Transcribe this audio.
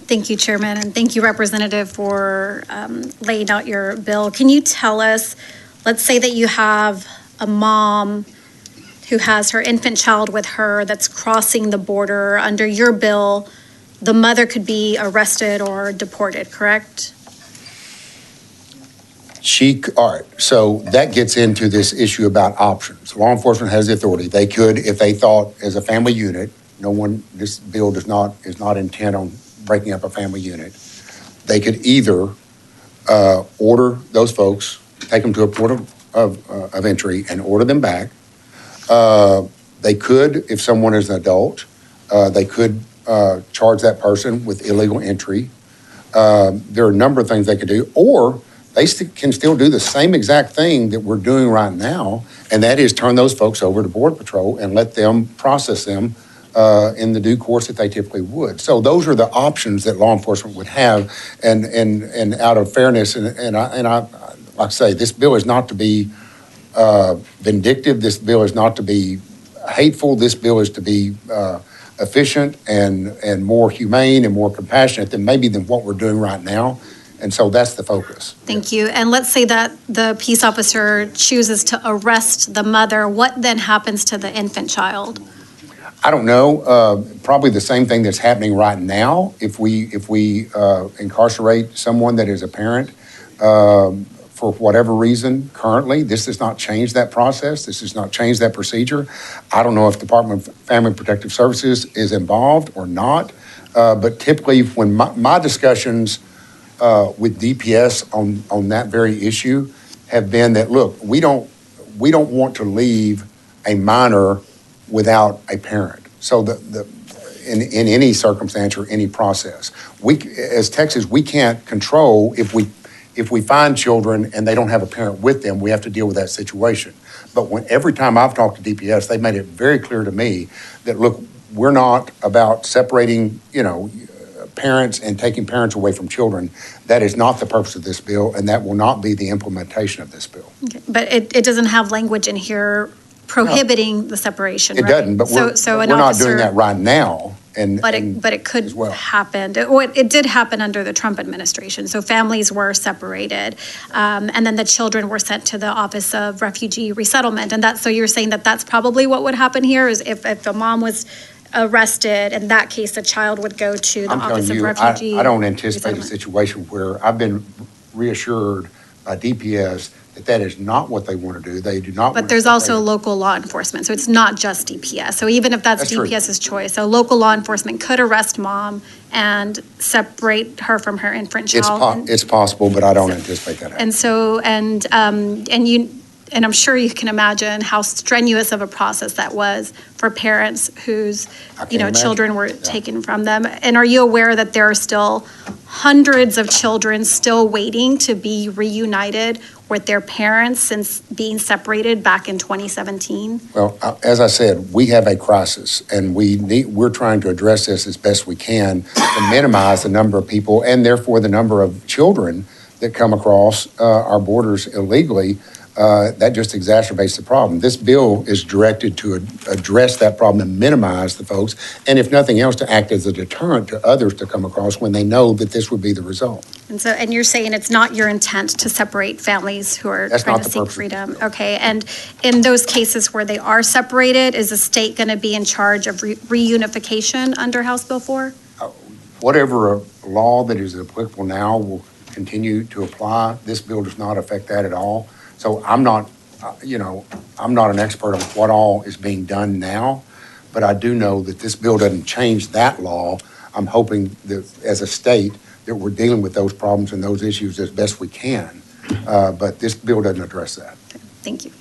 Thank you, Chairman, and thank you, Representative, for laying out your bill. Can you tell us, let's say that you have a mom who has her infant child with her that's crossing the border. Under your bill, the mother could be arrested or deported, correct? All right, so that gets into this issue about options. Law enforcement has the authority. They could, if they thought as a family unit, this bill is not intent on breaking up a family unit. They could either order those folks, take them to a port of entry and order them back. They could, if someone is an adult, they could charge that person with illegal entry. There are a number of things they could do, or they can still do the same exact thing that we're doing right now, and that is turn those folks over to Border Patrol and let them process them in the due course that they typically would. So those are the options that law enforcement would have, and out of fairness, and I like I say, this bill is not to be vindictive. This bill is not to be hateful. This bill is to be efficient and more humane and more compassionate than what we're doing right now. And so that's the focus. Thank you. And let's say that the peace officer chooses to arrest the mother. What then happens to the infant child? I don't know. Probably the same thing that's happening right now. If we incarcerate someone that is a parent for whatever reason currently, this does not change that process. This does not change that procedure. I don't know if Department of Family and Protective Services is involved or not. But typically when my discussions with DPS on that very issue have been that, look, we don't want to leave a minor without a parent. So in any circumstance or any process, as Texas, we can't control if we find children and they don't have a parent with them, we have to deal with that situation. But every time I've talked to DPS, they've made it very clear to me that, look, we're not about separating, parents and taking parents away from children. That is not the purpose of this bill, and that will not be the implementation of this bill. Okay. But it doesn't have language in here prohibiting the separation. It right? doesn't, but we're not doing that right now. But it could happen. It did happen under the Trump administration. So families were separated, and then the children were sent to the Office of Refugee Resettlement. And so you're saying that that's probably what would happen here is if the mom was arrested, in that case, the child would go to the Office of Refugee. I don't anticipate a situation where I've been reassured by DPS that is not what they want to do. They do not. But there's also local law enforcement, so it's not just DPS. So even if that's DPS's choice, so local law enforcement could arrest mom and separate her from her infant child. It's possible, but I don't anticipate that happening. And I'm sure you can imagine how strenuous of a process that was for parents whose, children were taken from them. And are you aware that there are still hundreds of children still waiting to be reunited with their parents since being separated back in 2017? Well, as I said, we have a crisis, and we're trying to address this as best we can to minimize the number of people and therefore the number of children that come across our borders illegally. That just exacerbates the problem. This bill is directed to address that problem and minimize the folks, and if nothing else, to act as a deterrent to others to come across when they know that this would be the result. And you're saying it's not your intent to separate families who are trying to seek freedom. Okay, and in those cases where they are separated, is the state going to be in charge of reunification under House Bill 4? Whatever law that is applicable now will continue to apply. This bill does not affect that at all. So I'm not an expert on what all is being done now, but I do know that this bill doesn't change that law. I'm hoping that as a state that we're dealing with those problems and those issues as best we can, but this bill doesn't address that. Thank you.